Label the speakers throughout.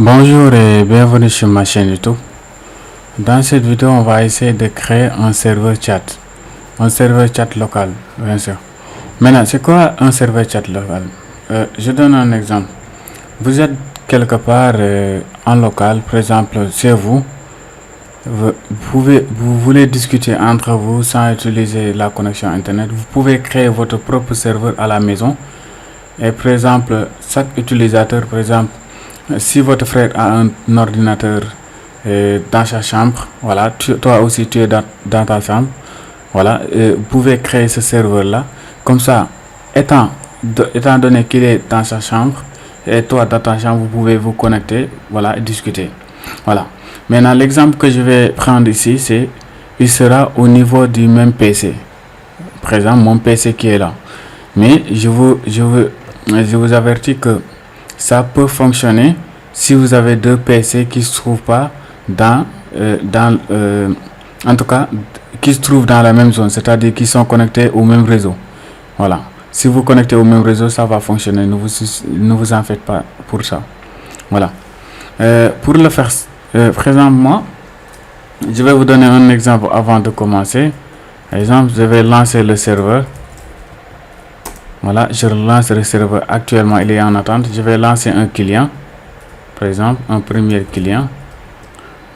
Speaker 1: Bonjour et bienvenue sur ma chaîne YouTube. Dans cette vidéo, on va essayer de créer un serveur chat local, bien sûr. Maintenant, c'est quoi un serveur chat local? Je donne un exemple. Vous êtes quelque part en local, par exemple, chez vous. Vous voulez discuter entre vous sans utiliser la connexion internet. Vous pouvez créer votre propre serveur à la maison. Et par exemple, chaque utilisateur, par exemple, si votre frère a un ordinateur dans sa chambre, voilà, toi aussi tu es dans ta chambre, voilà, vous pouvez créer ce serveur là. Comme ça, étant donné qu'il est dans sa chambre et toi dans ta chambre, vous pouvez vous connecter, voilà, et discuter. Voilà. Maintenant, l'exemple que je vais prendre ici, il sera au niveau du même PC. Par exemple, mon PC qui est là. Mais je vous avertis que ça peut fonctionner si vous avez deux PC qui se trouvent pas en tout cas, qui se trouvent dans la même zone, c'est-à-dire qui sont connectés au même réseau. Voilà. Si vous connectez au même réseau, ça va fonctionner. Ne vous en faites pas pour ça. Voilà. Pour le faire, présentement, je vais vous donner un exemple avant de commencer. Par exemple, je vais lancer le serveur. Voilà, je relance le serveur. Actuellement, il est en attente. Je vais lancer un client. Par exemple, un premier client.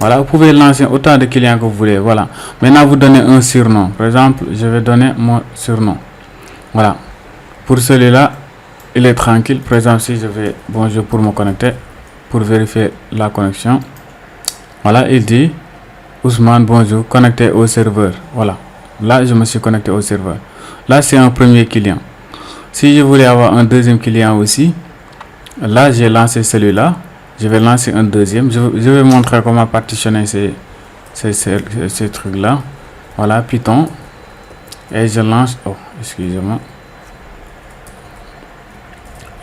Speaker 1: Voilà, vous pouvez lancer autant de clients que vous voulez. Voilà. Maintenant, vous donnez un surnom. Par exemple, je vais donner mon surnom. Voilà. Pour celui-là, il est tranquille. Par exemple, si je vais bonjour pour me connecter, pour vérifier la connexion. Voilà, il dit Ousmane, bonjour, connecté au serveur. Voilà. Là, je me suis connecté au serveur. Là, c'est un premier client. Si je voulais avoir un deuxième client aussi, là, j'ai lancé celui-là. Je vais lancer un deuxième. Je vais montrer comment partitionner ces trucs-là. Voilà, Python. Et je lance... Oh, excusez-moi.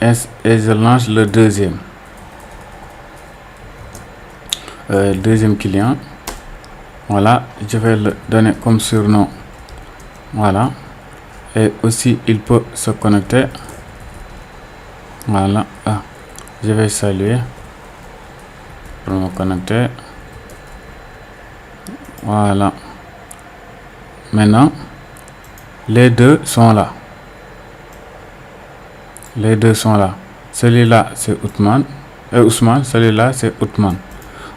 Speaker 1: Et je lance le deuxième. Deuxième client. Voilà, je vais le donner comme surnom. Voilà. Et aussi, il peut se connecter. Voilà. Ah, je vais saluer. Pour me connecter. Voilà. Maintenant, les deux sont là. Les deux sont là. Celui-là, c'est Ousmane. Celui-là, c'est Ousmane.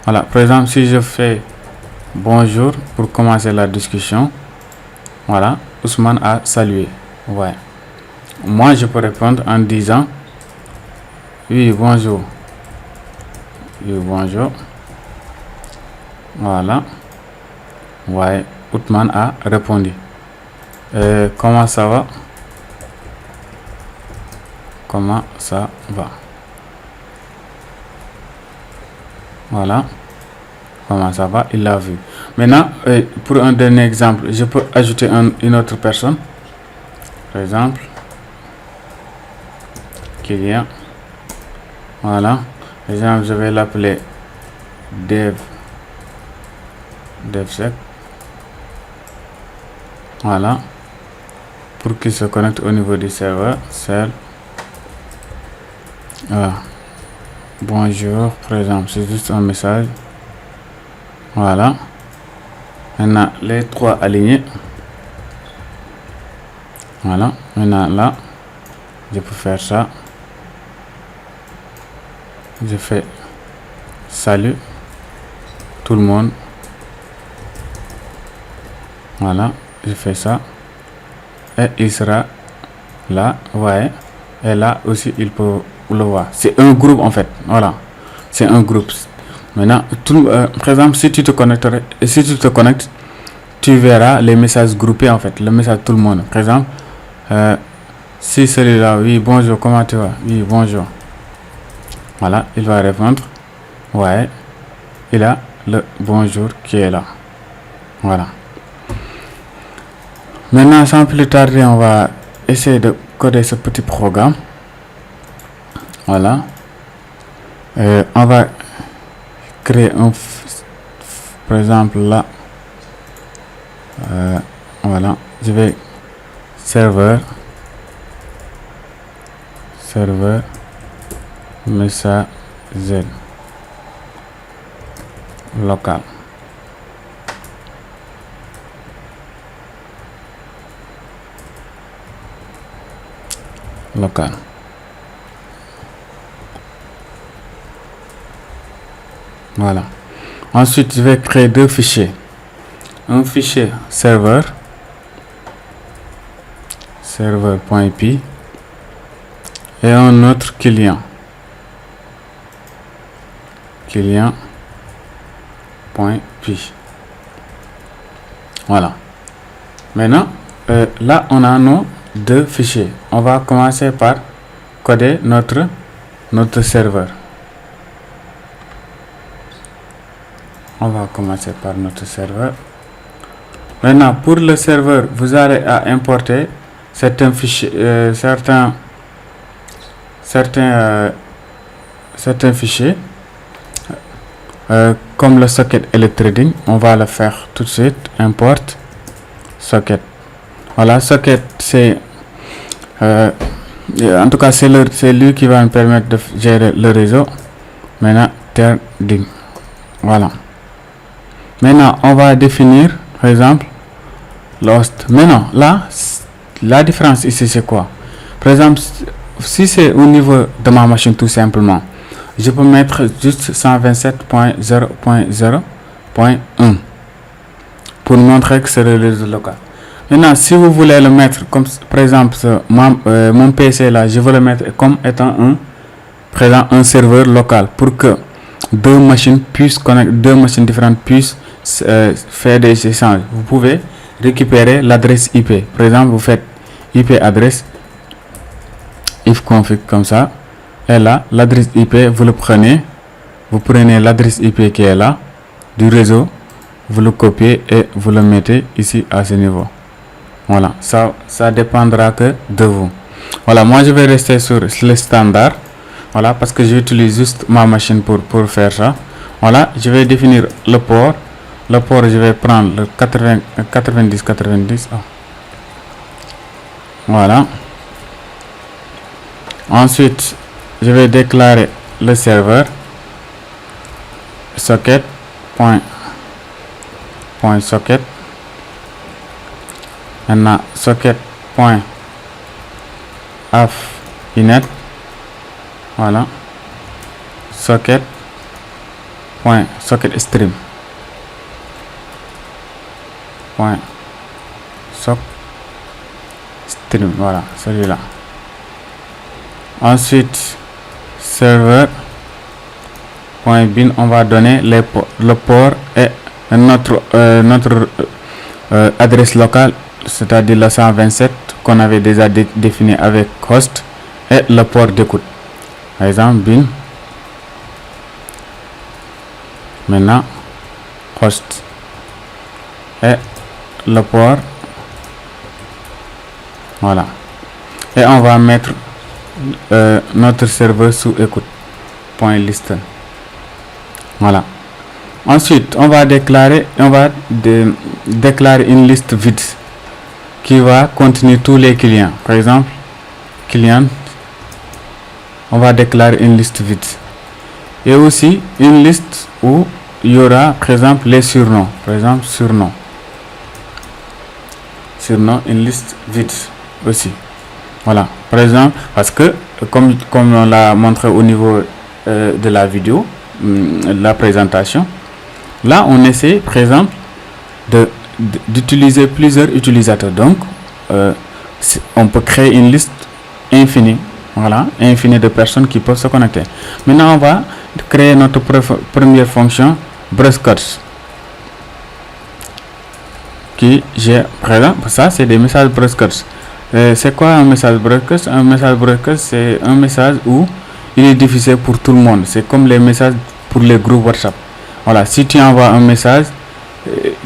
Speaker 1: Voilà. Par exemple, si je fais bonjour pour commencer la discussion, voilà, Ousmane a salué. Ouais. Moi, je peux répondre en disant oui, bonjour. Oui, bonjour. Voilà. Ouais, Ousmane a répondu. Comment ça va? Comment ça va? Voilà. Comment ça va? Il l'a vu. Maintenant, pour un dernier exemple, je peux ajouter une autre personne. Par exemple, client. Voilà. Par exemple, je vais l'appeler DevSec. Voilà. Pour qu'il se connecte au niveau du serveur. Bonjour, par exemple, c'est juste un message. Voilà. Maintenant, les trois alignés. Voilà. Maintenant, là, je peux faire ça. Je fais salut tout le monde. Voilà. Je fais ça. Et il sera là. Ouais. Et là aussi, il peut le voir. C'est un groupe en fait. Voilà. C'est un groupe. Maintenant, par exemple, si tu te connectes, tu verras les messages groupés en fait. Le message tout le monde. Par exemple, si celui-là, oui, bonjour, comment tu vas? Oui, bonjour. Voilà, il va répondre. Ouais. Il a le bonjour qui est là. Voilà. Maintenant, sans plus tarder, on va essayer de coder ce petit programme. Voilà. On va créer par exemple là. Voilà. Je vais serveur message local. Local. Voilà. Ensuite, je vais créer deux fichiers. Un fichier serveur, serveur.py, et un autre client, client.py. Voilà. Maintenant, là, on a nos deux fichiers. On va commencer par coder notre serveur. On va commencer par notre serveur. Maintenant, pour le serveur, vous allez à importer certains fichiers, certains fichiers, comme le socket et le threading. On va le faire tout de suite. Import socket. Voilà, socket, c'est en tout cas c'est lui qui va me permettre de gérer le réseau. Maintenant, threading. Voilà. Maintenant, on va définir, par exemple, Lost. Maintenant, là, la différence ici, c'est quoi? Par exemple, si c'est au niveau de ma machine, tout simplement, je peux mettre juste 127.0.0.1 pour montrer que c'est le réseau local. Maintenant, si vous voulez le mettre, comme par exemple, mon PC là, je veux le mettre comme étant un serveur local pour que deux machines différentes puissent faire des échanges. Vous pouvez récupérer l'adresse IP. Par exemple, vous faites IP adresse ifconfig comme ça, et là l'adresse IP, vous prenez l'adresse IP qui est là du réseau, vous le copiez et vous le mettez ici à ce niveau. Voilà, ça dépendra que de vous. Voilà, moi je vais rester sur le standard. Voilà, parce que j'utilise juste ma machine pour faire ça. Voilà, je vais définir le port. Le port, je vais prendre le 90. Oh. Voilà. Ensuite, je vais déclarer le serveur socket point socket. Maintenant, socket point inet. Voilà. Socket stream. Stream, voilà, celui-là. Ensuite, serveur.bin, on va donner le port et notre adresse locale, c'est-à-dire le 127 qu'on avait déjà défini avec host, et le port d'écoute. Par exemple, bin, maintenant host, et le port. Voilà, et on va mettre notre serveur sous écoute .listen. Voilà. Ensuite, on va déclarer une liste vide qui va contenir tous les clients. Par exemple, client, on va déclarer une liste vide, et aussi une liste où il y aura, par exemple, les surnoms. Par exemple, surnom, une liste vide aussi. Voilà, par exemple, parce que comme on l'a montré au niveau de la vidéo, la présentation, là on essaie par exemple d'utiliser plusieurs utilisateurs. Donc on peut créer une liste infinie, voilà, infinie de personnes qui peuvent se connecter. Maintenant on va créer notre première fonction broadcast, qui gère, par exemple, ça c'est des messages broadcast. C'est quoi un message broadcast? Un message broadcast, c'est un message où il est diffusé pour tout le monde. C'est comme les messages pour les groupes WhatsApp. Voilà, si tu envoies un message,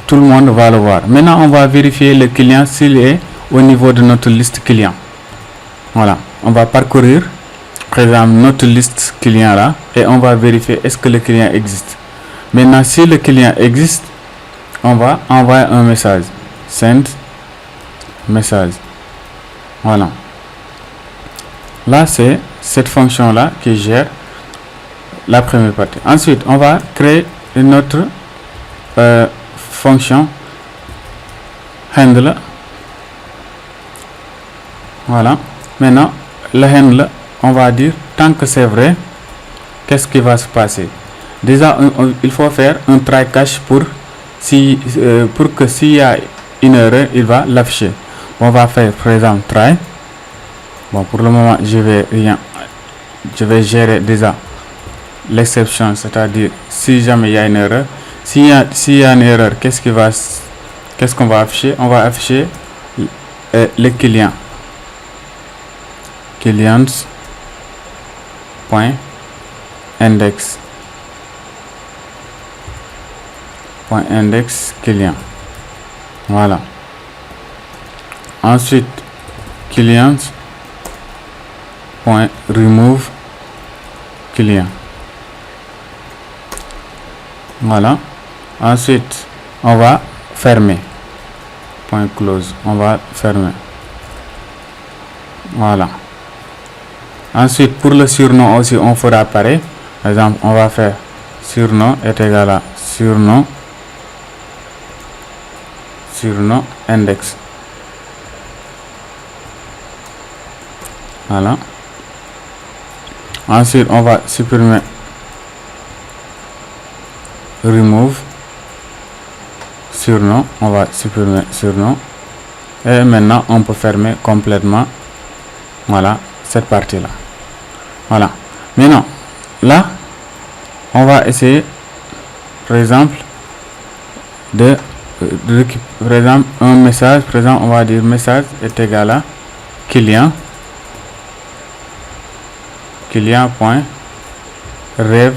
Speaker 1: tout le monde va le voir. Maintenant, on va vérifier le client s'il est au niveau de notre liste client. Voilà, on va parcourir, par exemple, notre liste client là, et on va vérifier est-ce que le client existe. Maintenant, si le client existe, on va envoyer un message. Send message. Voilà. Là, c'est cette fonction-là qui gère la première partie. Ensuite, on va créer notre fonction handle. Voilà. Maintenant, le handle, on va dire, tant que c'est vrai, qu'est-ce qui va se passer? Déjà, il faut faire un try catch pour que s'il y a une erreur, il va l'afficher. On va faire, par exemple, try. Bon, pour le moment, je vais gérer déjà l'exception, c'est-à-dire si jamais il y a une erreur. S'il y a une erreur, qu'est-ce qu'on va afficher? On va afficher le client. Clients.index client. Voilà. Ensuite, clients.remove client. Voilà. Ensuite, on va fermer. .close. On va fermer. Voilà. Ensuite, pour le surnom aussi, on fera pareil. Par exemple, on va faire surnom est égal à surnom index. Voilà. Ensuite, on va supprimer remove surnom. On va supprimer surnom. Et maintenant, on peut fermer complètement. Voilà, cette partie-là. Voilà. Maintenant, là, on va essayer, par exemple, par exemple, un message. Par exemple, on va dire message est égal à client point rêve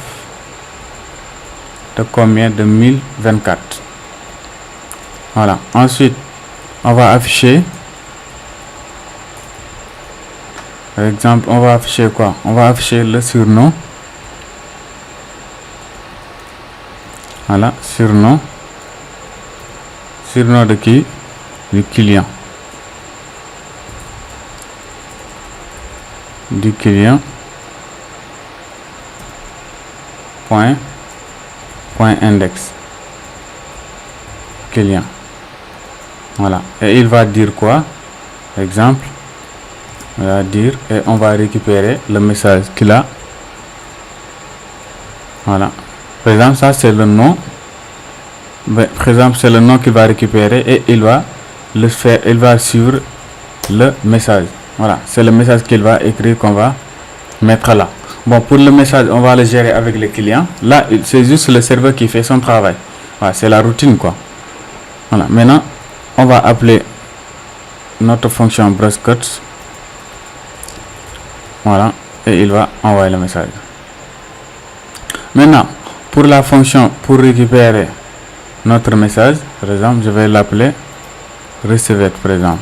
Speaker 1: de combien de 1024. Voilà. Ensuite, on va afficher, par exemple, on va afficher quoi? On va afficher le surnom. Voilà, surnom de qui? Du client. Point index client. Voilà. Et il va dire quoi? Exemple, on va dire, et on va récupérer le message qu'il a. Voilà. Par exemple, ça c'est le nom. Par exemple, c'est le nom qu'il va récupérer et il va suivre le message. Voilà, c'est le message qu'il va écrire qu'on va mettre là. Bon, pour le message, on va le gérer avec le client. Là, c'est juste le serveur qui fait son travail. Voilà, c'est la routine, quoi. Voilà, maintenant, on va appeler notre fonction broadcast. Voilà, et il va envoyer le message. Maintenant, pour la fonction, pour récupérer notre message, par exemple, je vais l'appeler receive, par exemple.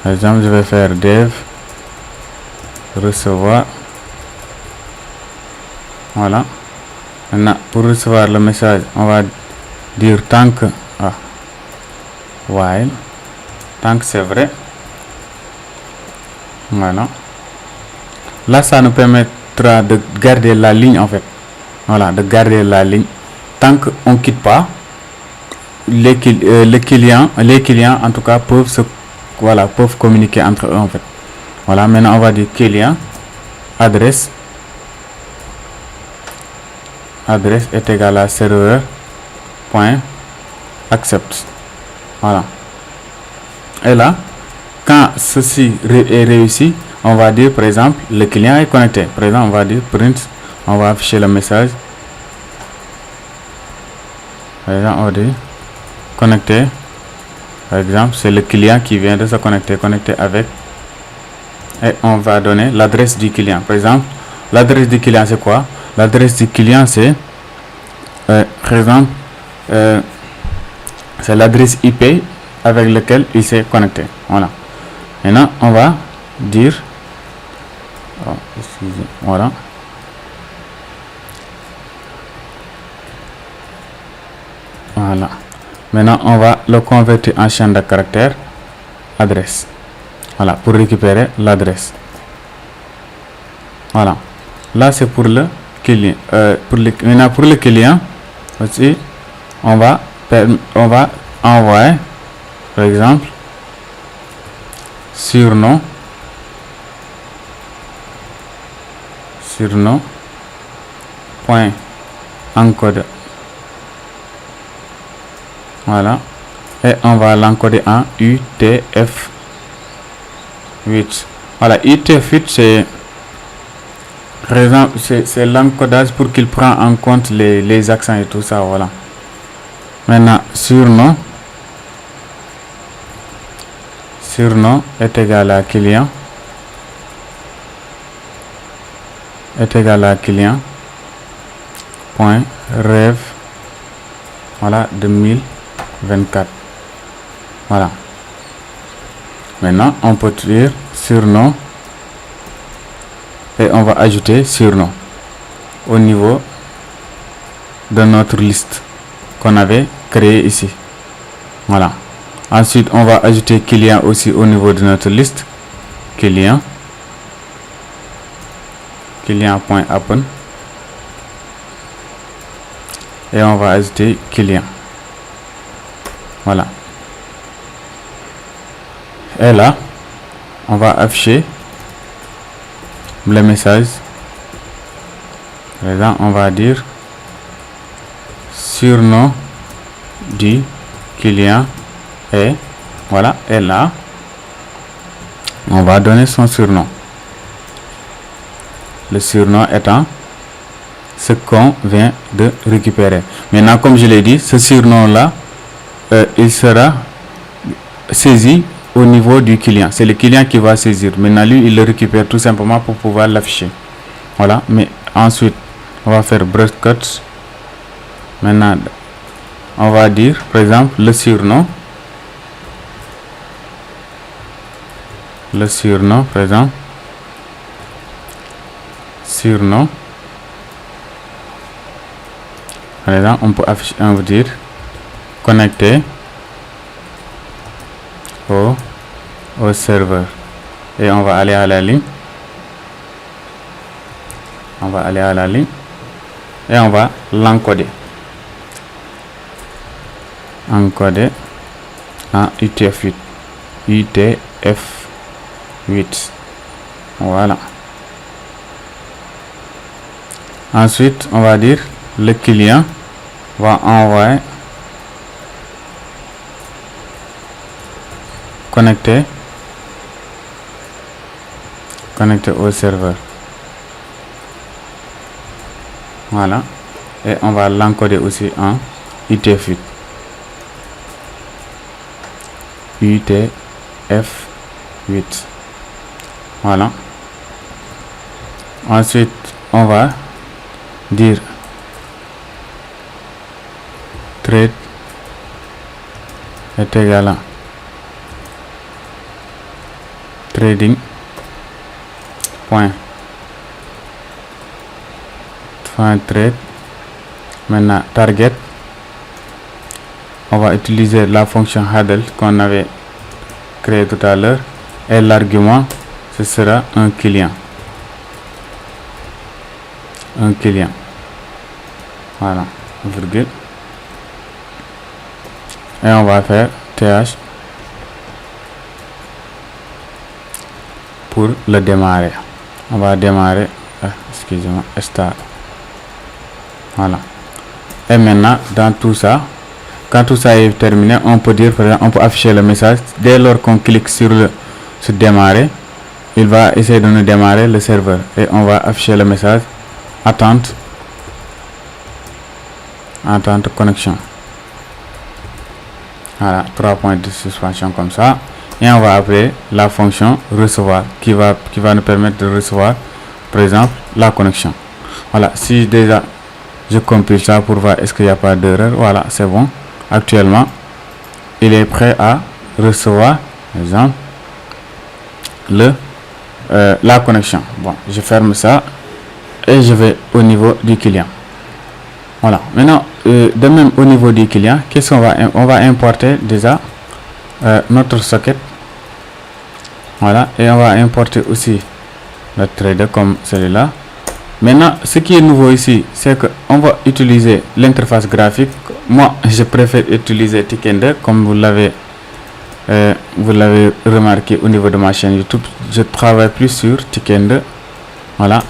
Speaker 1: Par exemple, je vais faire dev recevoir. Voilà. Maintenant, pour recevoir le message, on va dire tant que while, tant que c'est vrai. Voilà. Là, ça nous permettra de garder la ligne, en fait. Voilà, de garder la ligne tant qu'on ne quitte pas. Les clients en tout cas peuvent communiquer entre eux, en fait. Voilà, maintenant on va dire client adresse est égal à serveur point accept. Voilà. Et là, quand ceci est réussi, on va dire par exemple le client est connecté. Par exemple, on va dire print, on va afficher le message. Par exemple, on va dire connecté. Par exemple, c'est le client qui vient de se connecter avec, et on va donner l'adresse du client. Par exemple, l'adresse du client c'est quoi? L'adresse du client c'est par exemple c'est l'adresse IP avec laquelle il s'est connecté. Voilà. Maintenant, on va dire voilà. Voilà. Maintenant, on va le convertir en chaîne de caractères adresse. Voilà, pour récupérer l'adresse. Voilà. Là, c'est pour le client. Maintenant pour le client aussi, on va envoyer par exemple surnom point encode. Voilà, et on va l'encoder en UTF-8. Voilà, UTF-8 c'est par exemple c'est l'encodage pour qu'il prend en compte les accents et tout ça. Voilà, maintenant surnom est égal à client point rêve, voilà, 2024. Voilà, maintenant on peut dire surnom et on va ajouter surnom au niveau de notre liste qu'on avait créé ici. Voilà, ensuite on va ajouter client aussi au niveau de notre liste, client.open, et on va ajouter client. Voilà, et là on va afficher le message. Par exemple, on va dire surnom du client, et voilà, et là on va donner son surnom, le surnom étant ce qu'on vient de récupérer. Maintenant, comme je l'ai dit, ce surnom là il sera saisi au niveau du client. C'est le client qui va saisir. Maintenant, lui, il le récupère tout simplement pour pouvoir l'afficher. Voilà, mais ensuite on va faire breastcut. Maintenant on va dire par exemple le surnom par exemple par exemple on peut afficher, on veut dire connecté au serveur, et on va aller à la ligne, et on va l'encoder en UTF-8. Voilà, ensuite on va dire le client va envoyer connecté au serveur. Voilà, et on va l'encoder aussi en UTF-8. Voilà, ensuite on va dire trade est égal à trading point trade. Maintenant target, on va utiliser la fonction handle qu'on avait créé tout à l'heure, et l'argument ce sera un client. Voilà, virgule, et on va faire th pour le démarrer. On va démarrer, excusez-moi, start. Voilà, et maintenant dans tout ça, quand tout ça est terminé, on peut dire, par exemple, on peut afficher le message. Dès lors qu'on clique sur démarrer, il va essayer de nous démarrer le serveur, et on va afficher le message attente connexion. Voilà, 3 points de suspension comme ça, et on va appeler la fonction recevoir qui va nous permettre de recevoir par exemple la connexion. Voilà, si déjà je compile ça pour voir est-ce qu'il n'y a pas d'erreur. Voilà, c'est bon, actuellement il est prêt à recevoir par exemple la connexion. Bon, je ferme ça et je vais au niveau du client. Voilà, maintenant de même au niveau du client, qu'est-ce qu'on va on va importer déjà notre socket. Voilà, et on va importer aussi le trader comme celui-là. Maintenant, ce qui est nouveau ici, c'est que on va utiliser l'interface graphique. Moi, je préfère utiliser Tickender, comme vous l'avez remarqué au niveau de ma chaîne YouTube. Je travaille plus sur Tickender. Voilà.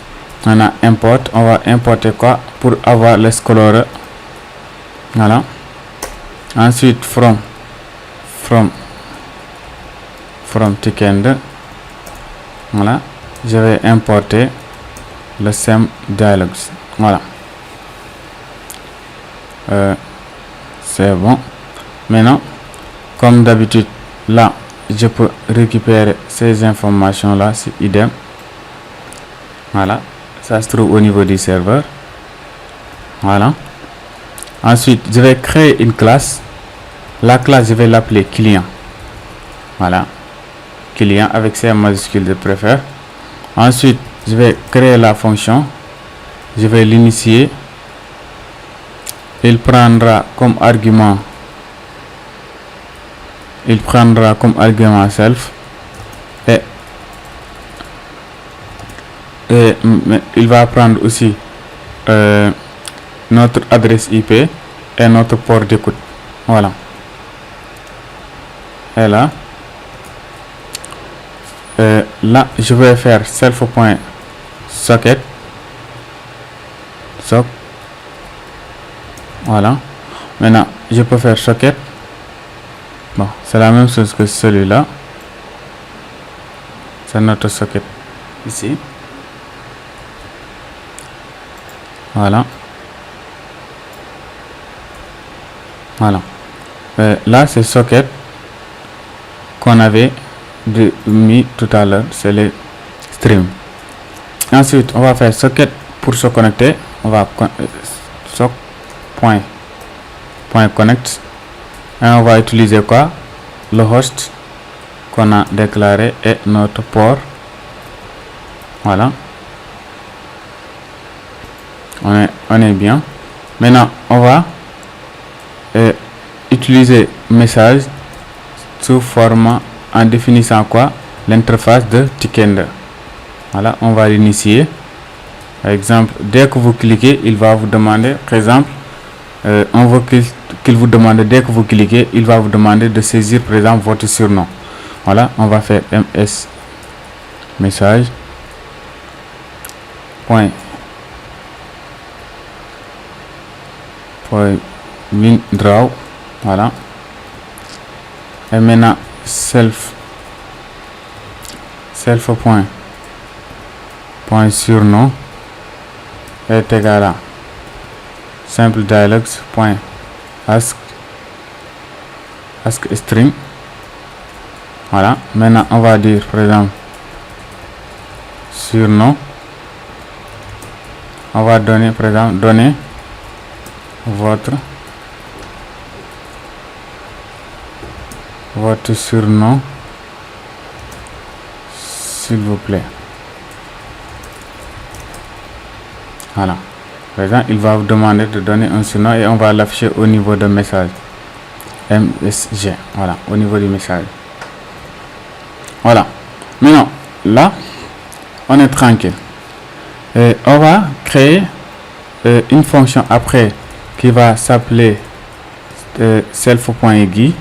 Speaker 1: On a import. On va importer quoi pour avoir le Explorer. Voilà. Ensuite, from Tickender. Voilà. Je vais importer le SEM Dialogues. Voilà. C'est bon. Maintenant, comme d'habitude, là, je peux récupérer ces informations là, c'est idem. Voilà. Ça se trouve au niveau du serveur. Voilà. Ensuite, je vais créer une classe. La classe, je vais l'appeler client. Voilà. Client avec C majuscule, je préfère. Ensuite, je vais créer la fonction. Je vais l'initier. Il prendra comme argument self et il va prendre aussi notre adresse IP et notre port d'écoute. Voilà. Et là, je vais faire self.socket. Voilà. Maintenant, je peux faire socket. Bon, c'est la même chose que celui-là. C'est notre socket ici. Voilà. Voilà. Là, c'est socket qu'on avait mis tout à l'heure. C'est les streams. Ensuite, on va faire socket pour se connecter. On va point connect. Et on va utiliser quoi? Le host qu'on a déclaré et notre port. Voilà. On est bien. Maintenant, on va utiliser message sous format en définissant quoi? L'interface de Tickender. Voilà, on va l'initier. Par exemple, dès que vous cliquez, il va vous demander, par exemple, on veut qu'il vous demande, dès que vous cliquez, il va vous demander de saisir, par exemple, votre surnom. Voilà, on va faire ms message point draw. Voilà. Et maintenant, self point surnom est égal à simple dialogues point ask string. Voilà. Maintenant, on va dire, par exemple, surnom. On va donner, par exemple, donner votre surnom, s'il vous plaît. Voilà. Par exemple, il va vous demander de donner un surnom et on va l'afficher au niveau de message. MSG. Voilà, au niveau du message. Voilà. Maintenant, là, on est tranquille. Et on va créer une fonction après qui va s'appeler self.guide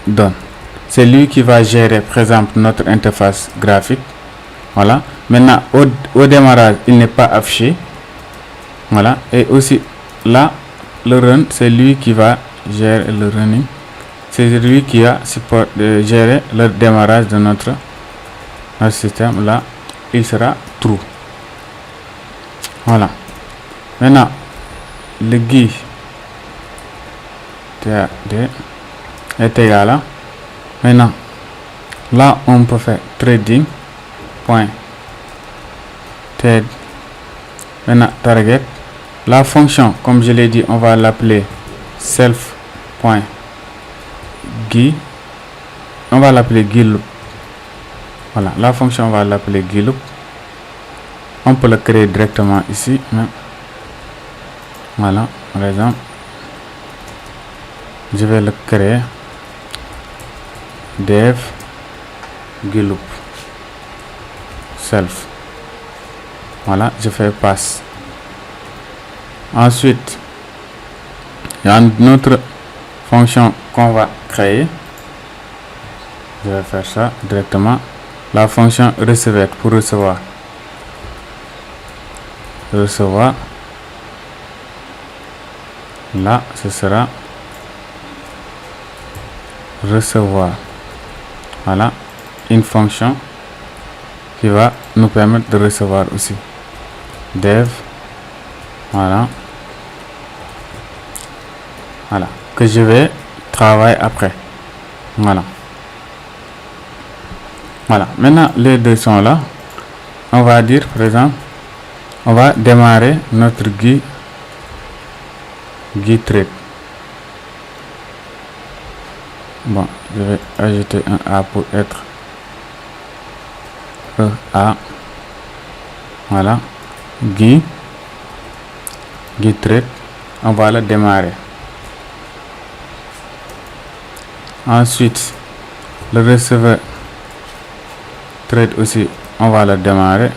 Speaker 1: donne. C'est lui qui va gérer, par exemple, notre interface graphique. Voilà. Maintenant, au démarrage, il n'est pas affiché. Voilà. Et aussi, là, le run, c'est lui qui va gérer le running. C'est lui qui a géré le démarrage de notre système. Là, il sera true. Voilà. Maintenant, le guide est égal à. Maintenant, là, on peut faire trading point maintenant target. La fonction, comme je l'ai dit, on va l'appeler self point guide. On va l'appeler guide loop. Voilà, la fonction, on va l'appeler guide loop. On peut le créer directement ici. Voilà, par exemple, je vais le créer. Dev guide loop self. Voilà, je fais passe. Ensuite, il y a une autre fonction qu'on va créer. Je vais faire ça directement. La fonction receveur pour recevoir. Recevoir. Là, ce sera recevoir. Voilà, une fonction qui va nous permettre de recevoir aussi. Dev. Voilà. Voilà, que je vais travailler après. Voilà. Voilà, maintenant les deux sont là. On va dire, par exemple, on va démarrer notre GUI thread. Bon, je vais ajouter un A pour être A. Voilà, GUI thread. On va le démarrer. Ensuite, le receveur thread aussi, on va le démarrer.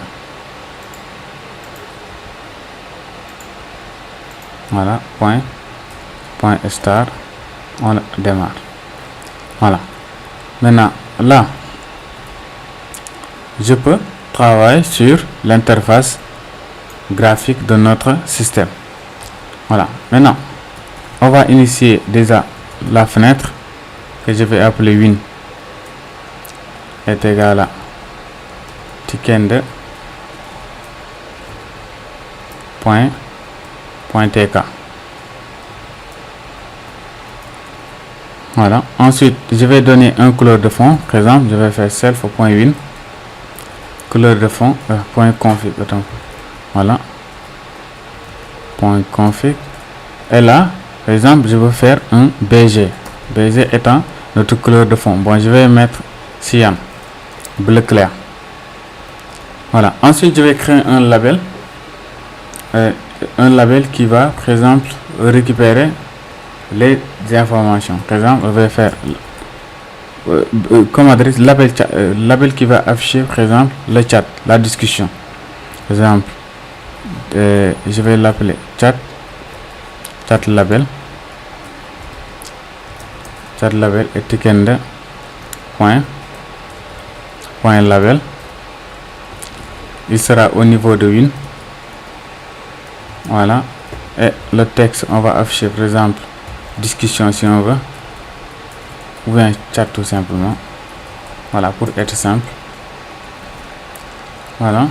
Speaker 1: Voilà, point star, on le démarre. Voilà. Maintenant, là, je peux travailler sur l'interface graphique de notre système. Voilà. Maintenant, on va initier déjà la fenêtre que je vais appeler win est égal à tickend .tk. Voilà. Ensuite, je vais donner un couleur de fond. Par exemple, je vais faire self.win couleur de fond .config. Voilà. .config. Et là, par exemple, je veux faire un BG. BG étant notre couleur de fond. Bon, je vais mettre cyan, bleu clair. Voilà. Ensuite, je vais créer un label. Un label qui va, par exemple, récupérer les informations. Par exemple, je vais faire comme adresse label qui va afficher, par exemple, le chat, la discussion. Par exemple, je vais l'appeler chat label. Chat label et tickend point label. Il sera au niveau de win. Voilà. Et le texte, on va afficher, par exemple, discussion si on veut, ou bien chat tout simplement. Voilà, pour être simple. Voilà.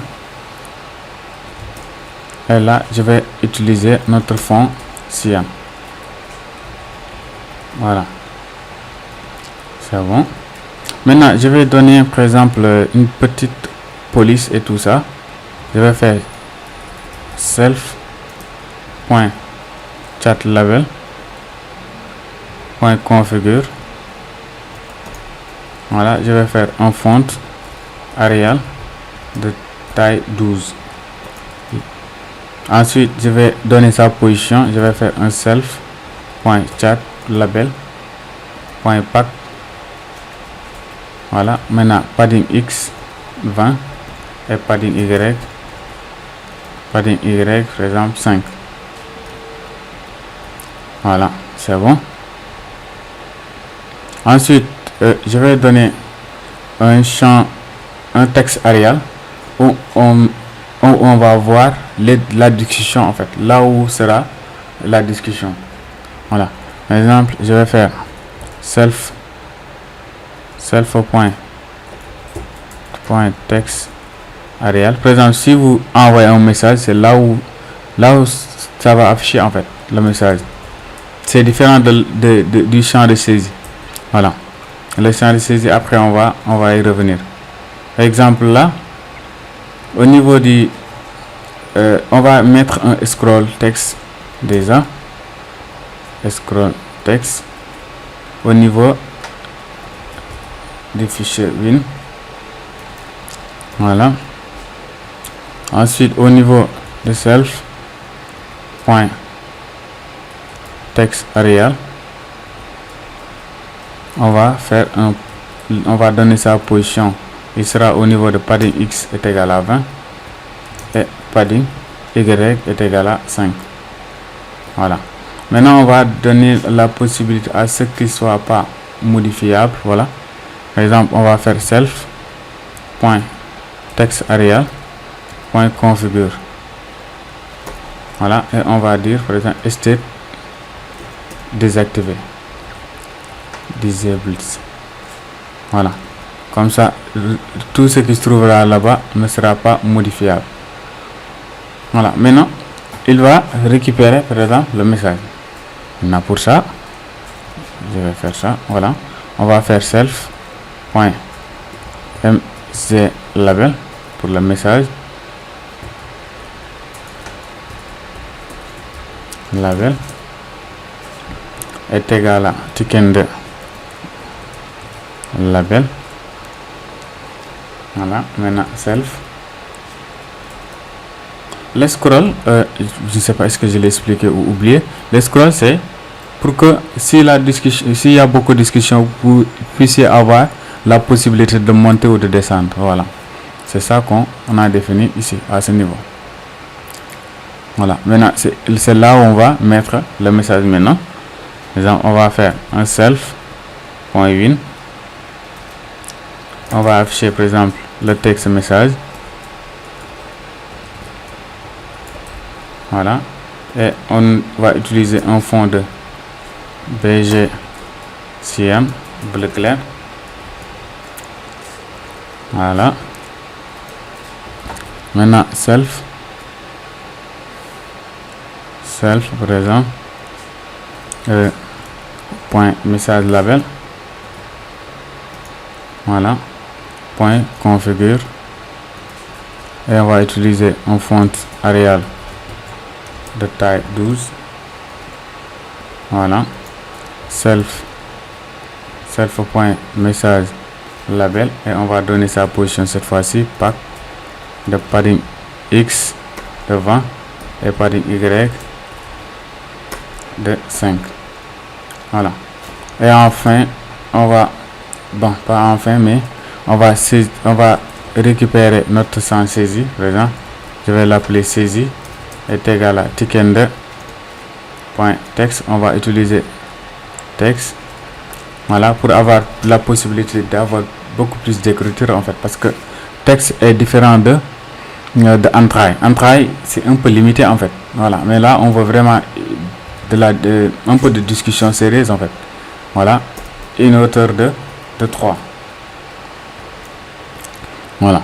Speaker 1: Et là, je vais utiliser notre fond cyan. Voilà. C'est bon. Maintenant, je vais donner, par exemple, une petite police et tout ça. Je vais faire self.chat label .configure. Voilà, je vais faire un font Arial de taille 12. Ensuite, je vais donner sa position. Je vais faire un self.chat label .pack. Voilà, maintenant padding X 20 et padding Y par exemple 5. Voilà, c'est bon. Ensuite, je vais donner un champ, un texte Arial où on va voir la discussion, en fait, là où sera la discussion. Voilà, par exemple, je vais faire self point texte Arial. Par exemple, si vous envoyez un message, c'est là où ça va afficher, en fait, le message. C'est différent du champ de saisie. Voilà, le champ de saisie, après on va y revenir. Par exemple, là, au niveau du on va mettre un scroll text déjà, scroll text au niveau du fichier win. Voilà. Ensuite, au niveau de self point texte Arial, on va donner sa position. Il sera au niveau de padding X est égal à 20 et padding y est égal à 5. Voilà. Maintenant, on va donner la possibilité à ce qui ne soit pas modifiable. Voilà. Par exemple, on va faire self point text area point configure. Voilà. Et on va dire, par exemple, state désactivé. Disabled. Voilà. Comme ça, tout ce qui se trouvera là-bas ne sera pas modifiable. Voilà. Maintenant, il va récupérer, par exemple, le message. Maintenant, pour ça, je vais faire ça. Voilà. On va faire self point mc label pour le message. Label est égal à token de label. Voilà. Maintenant, self. Le scroll, je ne sais pas est-ce que je l'ai expliqué ou oublié. Le scroll, c'est pour que s'il y a beaucoup de discussions, vous puissiez avoir la possibilité de monter ou de descendre. Voilà. C'est ça qu'on a défini ici, à ce niveau. Voilà. Maintenant, c'est là où on va mettre le message maintenant. Par exemple, on va faire un self.win. On va afficher, par exemple, le texte message. Voilà. Et on va utiliser un fond de BGCM bleu clair. Voilà. Maintenant, self par exemple, point message label. Voilà. Point configure. Et on va utiliser un font Arial de taille 12. Voilà. Self point message label, et on va donner sa position cette fois-ci pack de padding X de 20 et padding Y de 5. Voilà. Et enfin, on va, bon, pas enfin, mais on va récupérer notre sans saisie. Par exemple, je vais l'appeler saisie est égal à tickender point text. On va utiliser texte. Voilà, pour avoir la possibilité d'avoir beaucoup plus d'écriture en fait, parce que texte est différent de entraille. Entraille, c'est un peu limité en fait. Voilà, mais là on veut vraiment un peu de discussion sérieuse en fait. Voilà, une hauteur de 3. Voilà.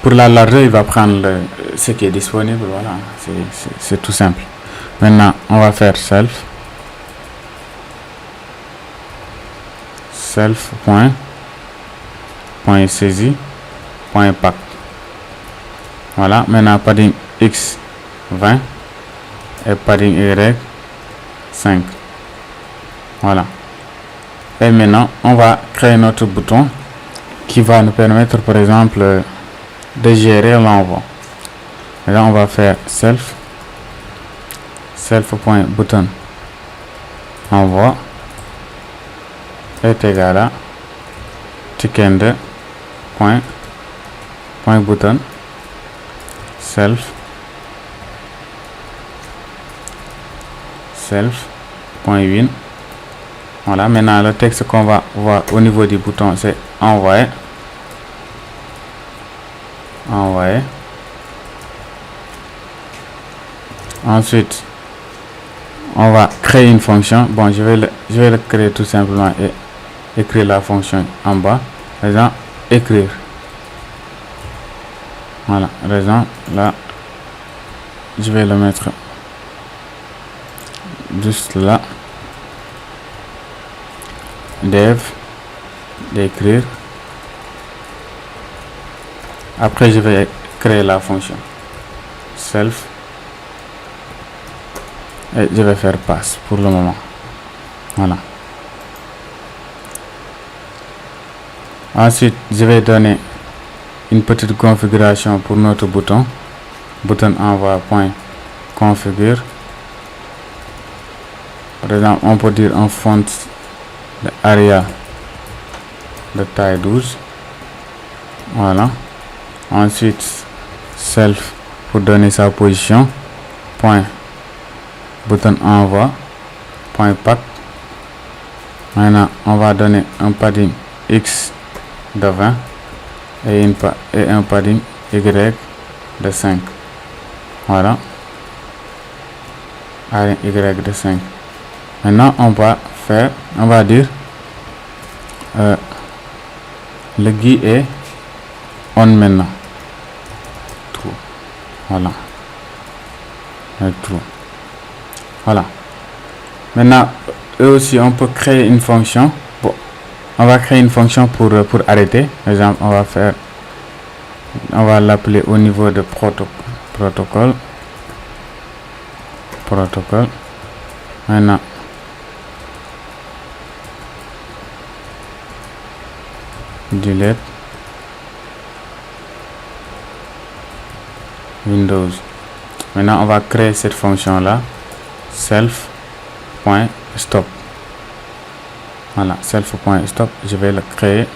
Speaker 1: Pour la largeur, il va prendre ce qui est disponible. Voilà, c'est tout simple. Maintenant, on va faire self point saisie point pack. Voilà. Maintenant, padding X 20 et padding Y 5. Voilà. Et maintenant, on va créer notre bouton qui va nous permettre, par exemple, de gérer l'envoi. Et là, on va faire self point button envoi est égal à tickender point button self point win. Voilà. Maintenant, le texte qu'on va voir au niveau du bouton, c'est envoyer. Ensuite, on va créer une fonction. Bon, je vais le créer tout simplement et écrire la fonction en bas. Raison écrire. Voilà, raison là. Je vais le mettre juste là. Dev d'écrire. Après, je vais créer la fonction self et je vais faire pass pour le moment. Voilà. Ensuite, je vais donner une petite configuration pour notre bouton envoi point configure. Par exemple, on peut dire un font de Arial de taille 12. Voilà. Ensuite, self pour donner sa position, point bouton envoi, point pack. Maintenant on va donner un padding X de 20 et un padding Y de 5. Voilà, padding Y de 5. Maintenant on va dire le GUI est on maintenant. True. Voilà. True. Voilà. Maintenant, aussi on peut créer une fonction. Bon, on va créer une fonction pour arrêter. Par exemple, on va l'appeler au niveau de protocole. Maintenant, delete Windows. Maintenant on va créer cette fonction là, self.stop. Voilà, self.stop. Je vais le créer,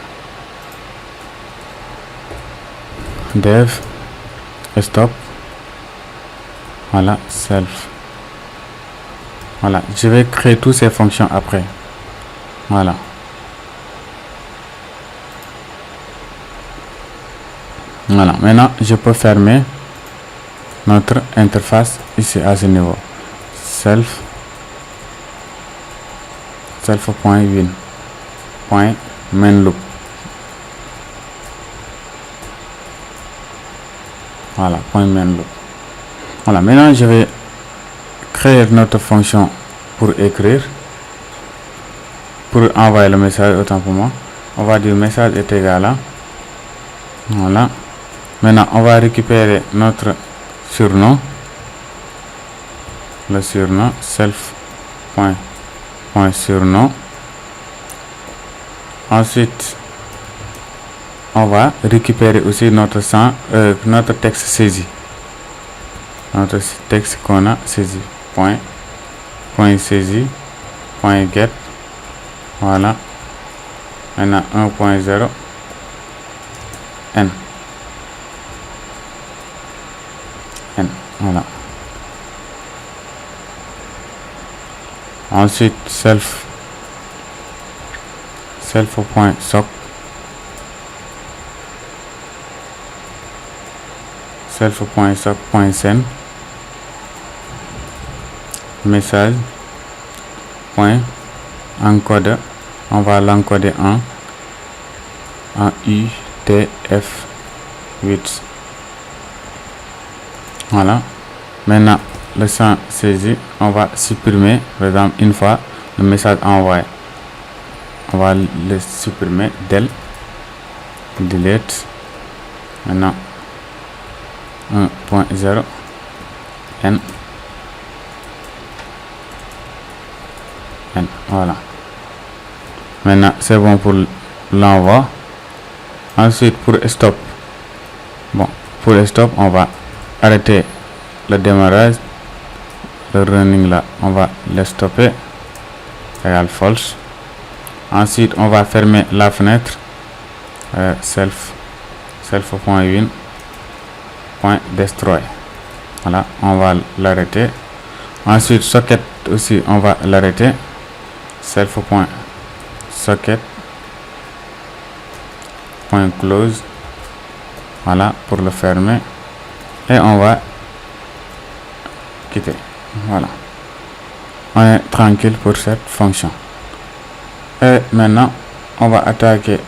Speaker 1: dev stop. Voilà, self. Voilà, je vais créer toutes ces fonctions après. Voilà. Voilà, maintenant je peux fermer notre interface ici à ce niveau. self.win .main loop. Voilà, .main loop. Voilà, maintenant je vais créer notre fonction pour écrire, pour envoyer le message. Autant pour moi, on va dire message est égal à. Voilà. Maintenant on va récupérer notre surnom, le surnom self.surnom. Ensuite on va récupérer aussi notre texte saisi, notre texte qu'on a saisi, point saisi, .get. Voilà. Maintenant 1.0 n. Voilà. Ensuite self.sock, self.sock.send message point encode. On va l'encoder en UTF-8. Voilà. Maintenant le champ saisi, on va supprimer. Par exemple, une fois le message envoyé, on va le supprimer. Delete. Maintenant 1.0 n. Voilà. Maintenant c'est bon pour l'envoi. Ensuite pour stop, on va arrêter le démarrage. Le running là, on va le stopper, égal false. Ensuite on va fermer la fenêtre, self.win.destroy. Voilà, on va l'arrêter. Ensuite socket aussi, on va l'arrêter, self.socket.close. Voilà, pour le fermer, et on va quitter. Voilà, on est tranquille pour cette fonction. Et maintenant on va attaquer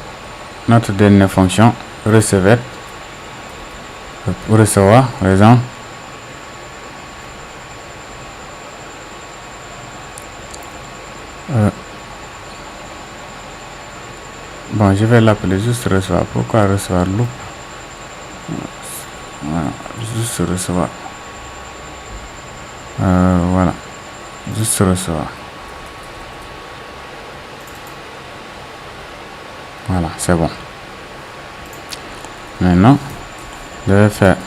Speaker 1: notre dernière fonction, recevoir. Par exemple, je vais l'appeler juste recevoir. Pourquoi recevoir loop? Voilà, juste recevoir. Voilà, juste recevoir. Voilà, c'est bon. Maintenant je vais faire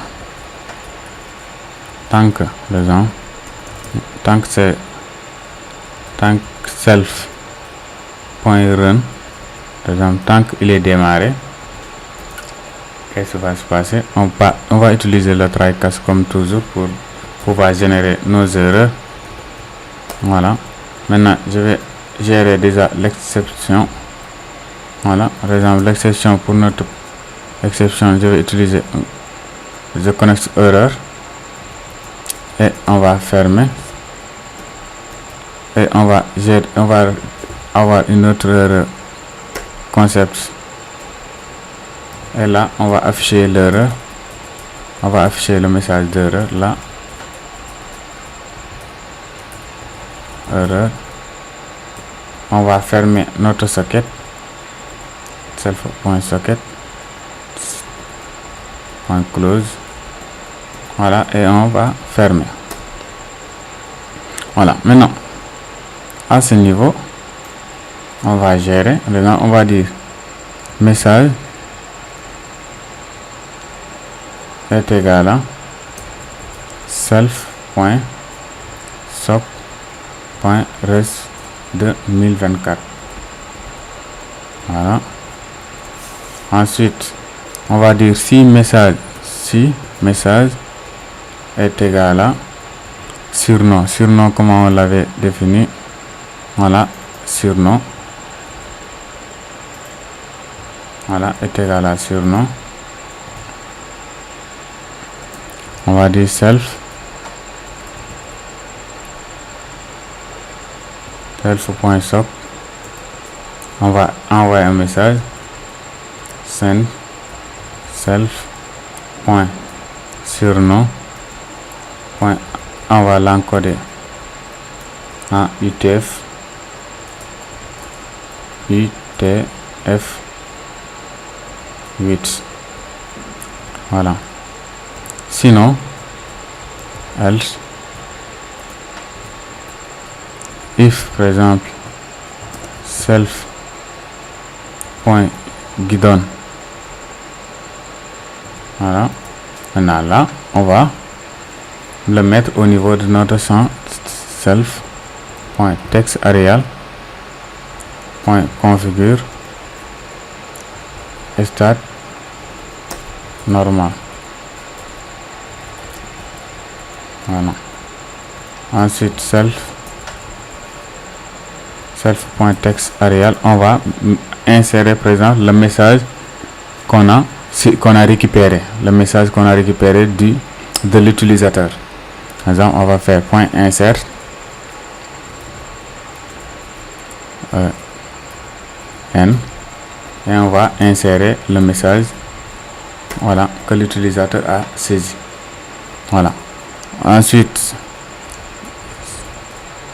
Speaker 1: tant que self.run, par exemple, tant qu'il est démarré, qu'est-ce qui va se passer? On va utiliser le try catch comme toujours pour pouvoir générer nos erreurs. Voilà. Maintenant, je vais gérer déjà l'exception. Voilà. Par exemple, l'exception pour notre exception, je vais utiliser the connect error et on va fermer et on va avoir une autre erreur concept et là on va afficher l'erreur, on va afficher le message d'erreur là, erreur. On va fermer notre socket self.socket .close. Voilà, et on va fermer. Voilà, maintenant à ce niveau on va gérer. Maintenant on va dire message est égal à self.sock.res 2024. Voilà. Ensuite on va dire si message est égal à surnom. Surnom, comment on l'avait défini? Voilà, surnom. Voilà, est égal à surnom. On va dire self.sock. On va envoyer un message send self.surnom. On va l'encoder en UTF 8. Voilà. Sinon else if par exemple self.guidon. Voilà. Maintenant là on va le mettre au niveau de notre champ self.textAreal.configure start normal. Voilà. Ensuite self.textAreal, on va insérer présent le message qu'on a récupéré, le message qu'on a récupéré de l'utilisateur. Par exemple, on va faire point insert n et on va insérer le message, voilà, que l'utilisateur a saisi. Voilà. Ensuite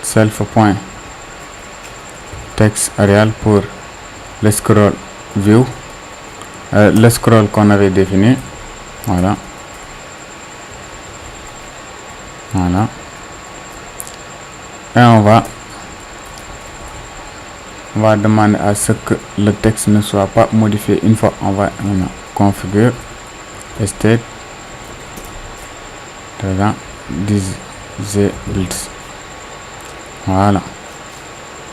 Speaker 1: self.textAreal pour le scroll view, le scroll qu'on avait défini. Voilà. Voilà. Et on va demander à ce que le texte ne soit pas modifié une fois. On va configure state disabled. Voilà.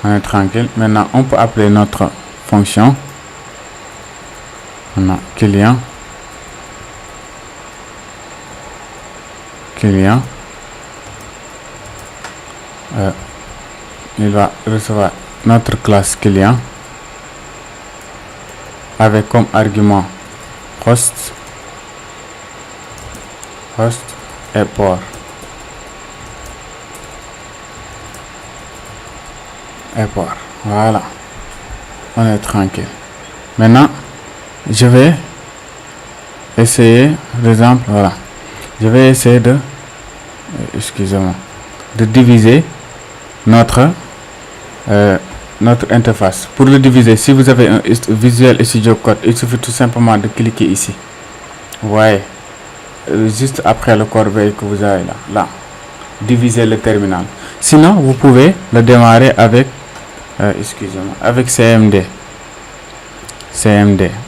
Speaker 1: On est tranquille. Maintenant on peut appeler notre fonction. On a client il va recevoir notre classe client avec comme argument host et port. Voilà, on est tranquille. Maintenant je vais essayer, par exemple, voilà, je vais essayer de diviser notre interface. Pour le diviser, si vous avez un Visual Studio Code, il suffit tout simplement de cliquer ici. Vous voyez, juste après le corbeil que vous avez là, diviser le terminal. Sinon, vous pouvez le démarrer avec avec CMD.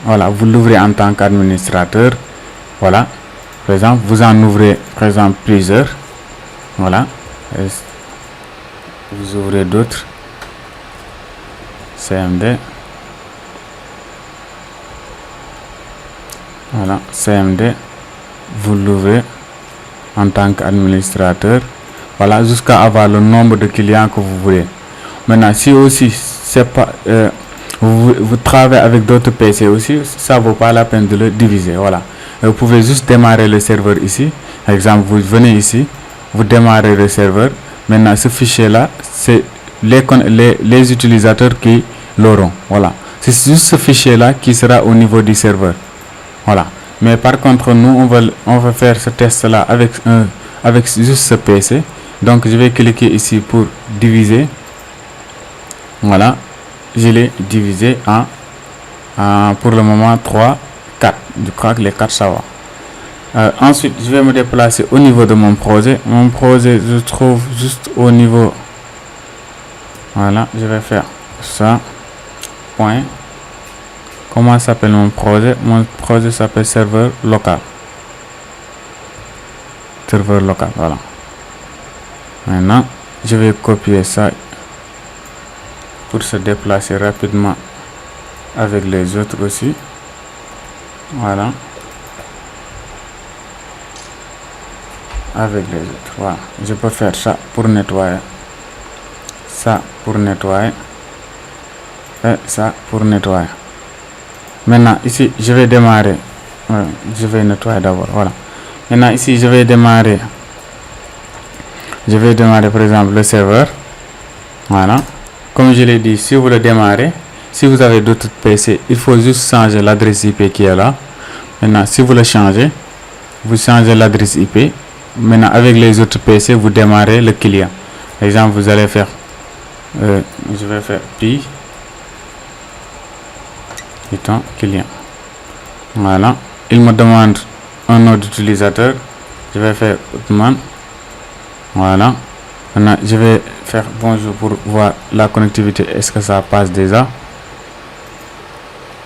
Speaker 1: Voilà, vous l'ouvrez en tant qu'administrateur. Voilà, par exemple, vous en ouvrez par exemple plusieurs. Voilà, vous ouvrez d'autres CMD. Voilà, CMD, vous l'ouvrez en tant qu'administrateur. Voilà, jusqu'à avoir le nombre de clients que vous voulez. Maintenant, si aussi c'est pas, vous travaillez avec d'autres PC aussi, ça vaut pas la peine de le diviser. Voilà, vous pouvez juste démarrer le serveur ici. Par exemple, vous venez ici, vous démarrez le serveur. Maintenant, ce fichier-là, c'est les utilisateurs qui l'auront. Voilà, c'est juste ce fichier-là qui sera au niveau du serveur. Voilà. Mais par contre, nous, on va faire ce test-là avec juste ce PC. Donc, je vais cliquer ici pour diviser. Voilà. Je l'ai divisé en pour le moment 3, 4. Je crois que les 4 ça va. Ensuite, je vais me déplacer au niveau de mon projet. Mon projet, je trouve juste au niveau. Voilà. Je vais faire ça. Point. Comment s'appelle mon projet? Mon projet s'appelle serveur local. Serveur local, voilà. Maintenant, je vais copier ça pour se déplacer rapidement avec les autres aussi. Voilà. Avec les autres, voilà. Je peux faire ça pour nettoyer. Ça pour nettoyer. Et ça pour nettoyer. Maintenant, ici, je vais démarrer. Je vais nettoyer d'abord. Voilà. Maintenant, ici, je vais démarrer. Je vais démarrer, par exemple, le serveur. Voilà. Comme je l'ai dit, si vous le démarrez, si vous avez d'autres PC, il faut juste changer l'adresse IP qui est là. Maintenant, si vous le changez, vous changez l'adresse IP. Maintenant, avec les autres PC, vous démarrez le client. Par exemple, vous allez faire. Je vais faire pi. Python client. Voilà. Il me demande un nom d'utilisateur. Je vais faire Outman. Voilà. Maintenant, je vais faire bonjour pour voir la connectivité. Est-ce que ça passe déjà?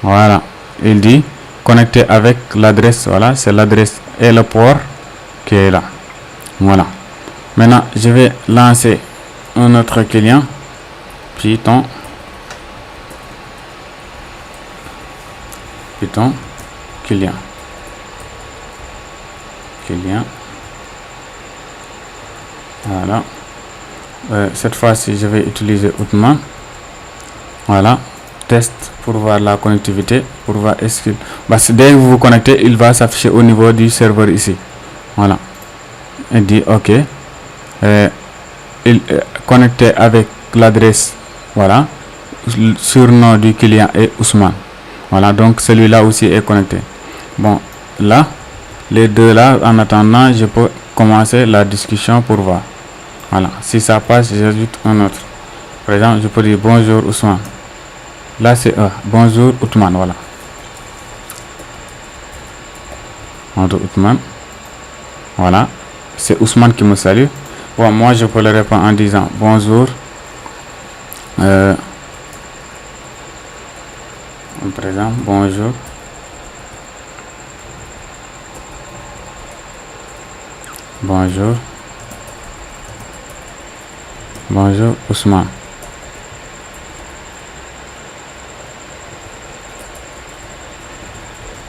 Speaker 1: Voilà. Il dit connecter avec l'adresse. Voilà. C'est l'adresse et le port qui est là. Voilà. Maintenant, je vais lancer un autre client. Python client. Voilà. Cette fois-ci, je vais utiliser Outman. Voilà. Test pour voir la connectivité. Pour voir est-ce qu'il. Parce que dès que vous vous connectez, il va s'afficher au niveau du serveur ici. Voilà. Il dit OK. Il est connecté avec l'adresse. Voilà. Surnom du client est Ousmane. Voilà, donc celui-là aussi est connecté. Bon, là, les deux là, en attendant, je peux commencer la discussion pour voir. Voilà, si ça passe, j'ajoute un autre. Par exemple, je peux dire bonjour Ousmane. Là, c'est bonjour Outman, voilà. Bonjour Outman. Voilà, c'est Ousmane qui me salue. Bon, moi, je peux le répondre en disant bonjour. Par exemple, bonjour. Bonjour Ousmane.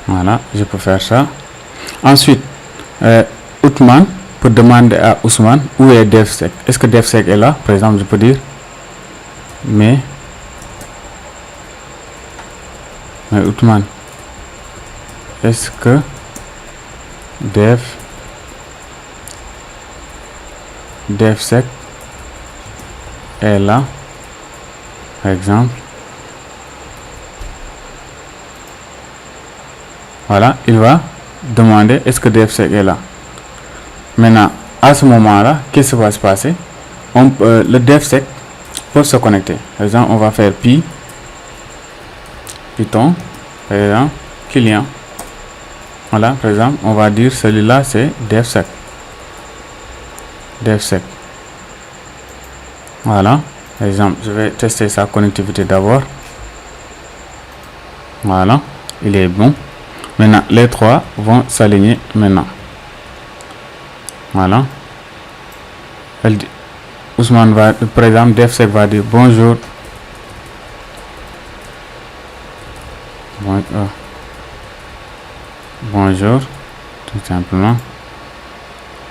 Speaker 1: Voilà, je peux faire ça. Ensuite, Outman peut demander à Ousmane où est DevSec. Est-ce que DevSec est là? Par exemple, je peux dire mais Outman, est-ce que DevSec est là? Par exemple. Voilà, il va demander est-ce que DevSec est là. Maintenant, à ce moment-là, qu'est-ce qui va se passer? Le DevSec peut se connecter. Par exemple, on va faire Python, par exemple, client. Voilà, par exemple, on va dire celui-là c'est DevSec. Voilà, par exemple, je vais tester sa connectivité d'abord. Voilà, il est bon. Maintenant, les trois vont s'aligner maintenant. Voilà. Ousmane va, par exemple, DevSec va dire bonjour. bonjour, tout simplement.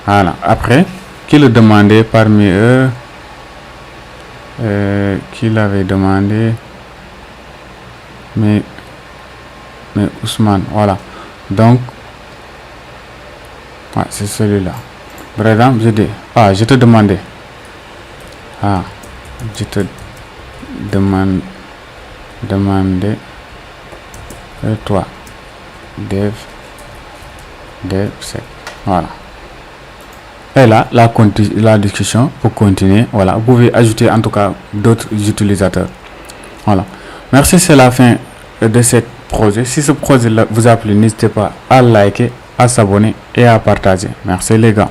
Speaker 1: Voilà. Après, qui le demandait parmi eux? Qui l'avait demandé? Mais Ousmane, voilà. Donc, ouais, c'est celui-là. Par exemple, je dis, je te demandais. Je te demandais, toi, dev sec. Voilà. Et là, la discussion pour continuer. Voilà, vous pouvez ajouter en tout cas d'autres utilisateurs. Voilà. Merci, c'est la fin de ce projet. Si ce projet vous a plu, n'hésitez pas à liker, à s'abonner et à partager. Merci les gars.